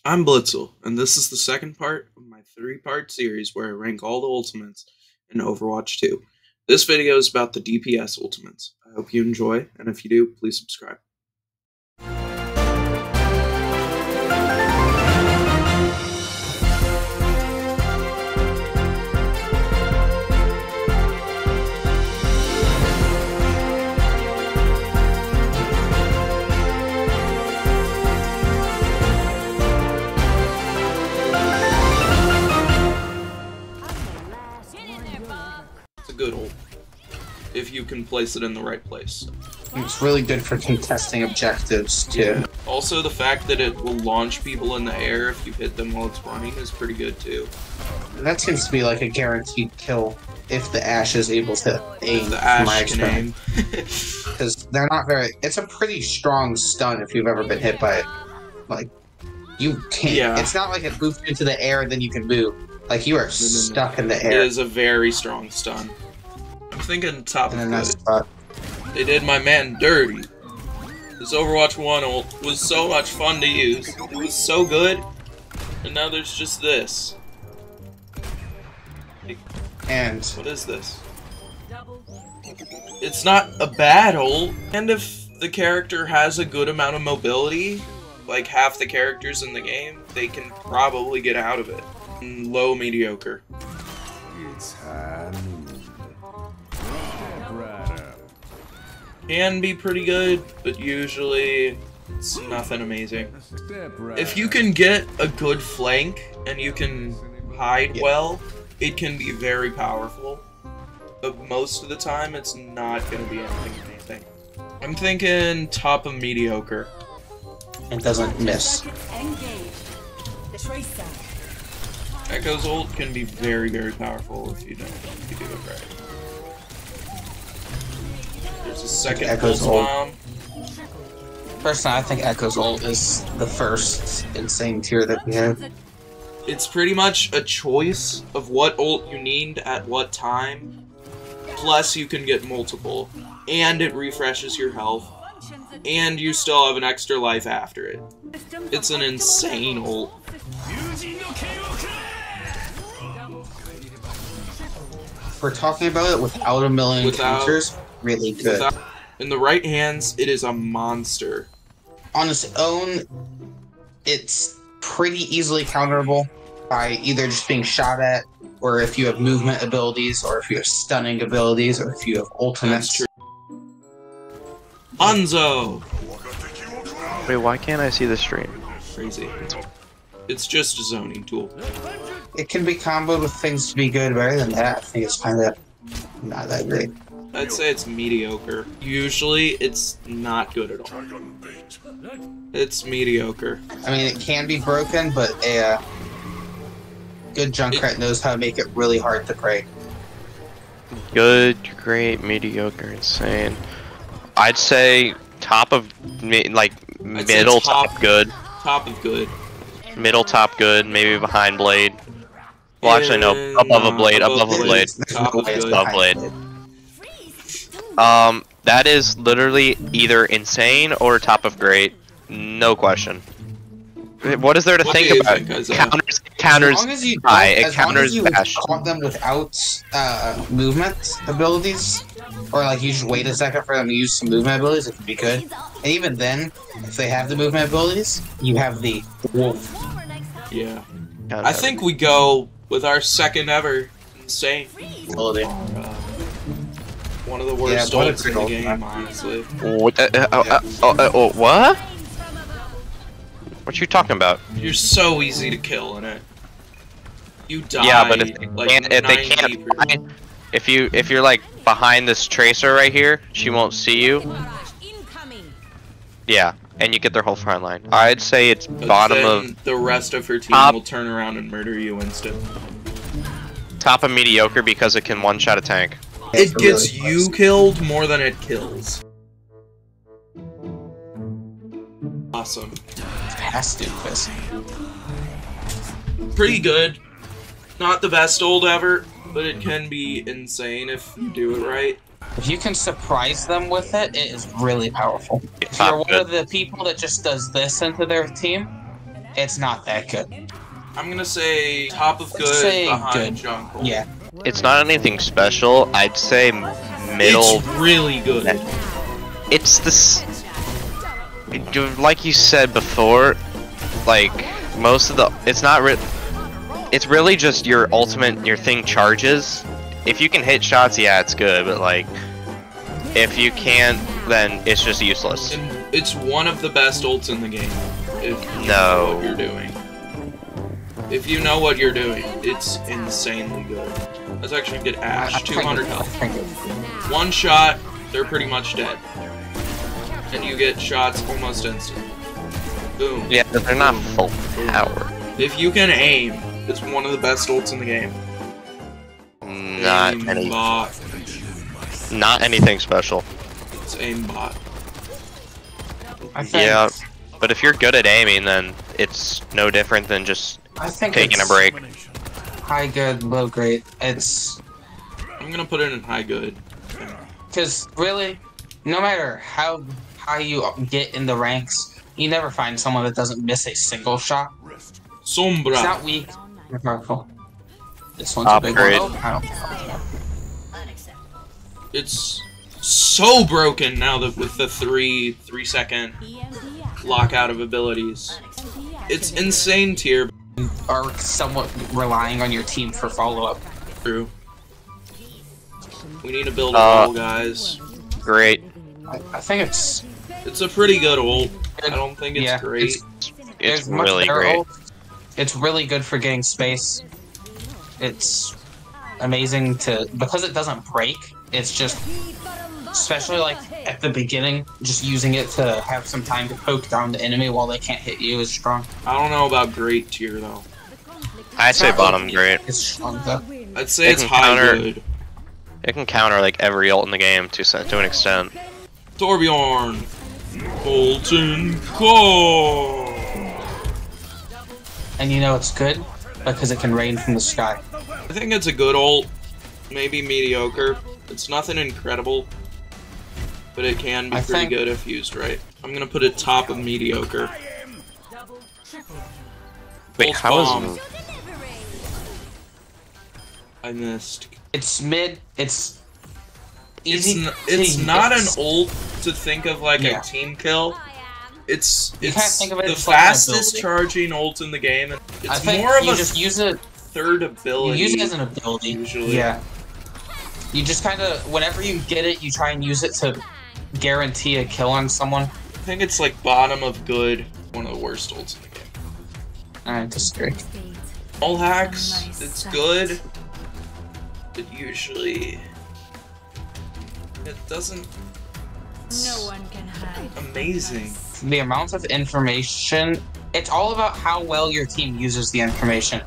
I'm Blitzol, and this is the second part of my 3-part series where I rank all the ultimates in Overwatch 2. This video is about the DPS ultimates. I hope you enjoy, and if you do, please subscribe. Good ult if you can place it in the right place. It's really good for contesting objectives too. Yeah. Also, the fact that it will launch people in the air if you hit them while it's running is pretty good too. That seems to be like a guaranteed kill if the Ashe is able to aim. The Ashe can aim. Because they're not very. It's a pretty strong stun if you've ever been hit by it. Like you can't. Yeah. It's not like it moves you into the air and then you can move. Like you are stuck in the air. It is a very strong stun. I'm thinking top of good. Spot. They did my man dirty. This Overwatch 1 ult was so much fun to use. It was so good. And now there's just this. And what is this? It's not a bad ult. And if the character has a good amount of mobility, like half the characters in the game, they can probably get out of it. Low mediocre. Can be pretty good, but usually it's nothing amazing. If you can get a good flank and you can hide well, it can be very powerful. But most of the time, it's not going to be anything. I'm thinking top of mediocre. It doesn't miss. Echo's ult can be very, very powerful if you do it right. There's a second Echo's bomb. Personally, I think Echo's ult is the first insane tier that we have. It's pretty much a choice of what ult you need at what time, plus you can get multiple, and it refreshes your health, and you still have an extra life after it. It's an insane ult. We're talking about it without a million counters. Really good. In the right hands, it is a monster. On its own, it's pretty easily counterable by either just being shot at, or if you have movement abilities, or if you have stunning abilities, or if you have ultimates. Hanzo! Wait, why can't I see the stream? Crazy. It's just a zoning tool. It can be comboed with things to be good. Better than that, I think it's kind of not that great. I'd say it's mediocre. Usually, it's not good at all. It's mediocre. I mean, it can be broken, but a good Junkrat knows how to make it really hard to break. Good, great, mediocre, insane. I'd say top of, middle, top good. Top of good. Middle, top good, maybe behind blade. Well, actually, no, above a blade, above a blade. Above blade. That is literally either insane or top of great. No question. What is there to think about? Counters high. It counters Ashe. Caught them without movement abilities, or like you just wait a second for them to use some movement abilities, it could be good. And even then, if they have the movement abilities, you have the wolf. Yeah. I think we go with our second ever insane. One of the worst ults in the game, honestly. What? What you talking about? You're so easy to kill in it. You die. Yeah, but if you're like behind this tracer right here, she won't see you. Yeah, and you get their whole front line. I'd say it's bottom of. The rest of her team will turn around and murder you instant. Top of mediocre because it can one-shot a tank. It gets you killed more than it kills. Awesome. Pretty good. Not the best ult ever, but it can be insane if you do it right. If you can surprise them with it, it is really powerful. If you're one of the people that just does this into their team, it's not that good. I'm gonna say top of good behind jungle. Yeah. It's not anything special. I'd say middle. It's really good. It's this, like you said before, like most of the. It's not. It's really just your ultimate. Your thing charges. If you can hit shots, yeah, it's good. But like, if you can't, then it's just useless. And it's one of the best ults in the game. If you know what you're doing. If you know what you're doing, it's insanely good. Let's actually get Ashe. 200 health. One shot, they're pretty much dead. And you get shots almost instant. Boom. Yeah, but they're not full power. If you can aim, it's one of the best ults in the game. Not anything special. It's aimbot. Yeah, but if you're good at aiming, then it's no different than just taking a break. High good, low great. It's. I'm gonna put it in high good. Because really, no matter how high you get in the ranks, you never find someone that doesn't miss a single shot. Sombra. It's not weak. It's powerful. This one's a big one. It's so broken now that with the 3-second lockout of abilities. It's insane tier. Are somewhat relying on your team for follow-up. True. We need to build a wall, guys. Great. I think it's a pretty good ult. I don't think it's great. It's really great. It's really good for getting space. It's amazing because it doesn't break. It's just, especially like at the beginning, just using it to have some time to poke down the enemy while they can't hit you is strong. I don't know about great tier though. I'd say bottom great. It's strong though. I'd say it's high good. It can counter like every ult in the game to an extent. Torbjorn, Bolton Core. And you know it's good because it can rain from the sky. I think it's a good ult, maybe mediocre. It's nothing incredible, but it can be pretty good if used right. I'm gonna put it top of mediocre. Wait, how is... I missed. It's mid. It's easy. It's not an ult to think of like a team kill. It's the fastest charging ult in the game. It's more of a just use it third ability. You use it as an ability. Usually. Yeah. You just kind of, whenever you get it, you try and use it to guarantee a kill on someone. I think it's like bottom of good, one of the worst ults in the game. I disagree. All hacks, it's good, but usually it doesn't. No one can hide. Amazing. The amount of information, it's all about how well your team uses the information.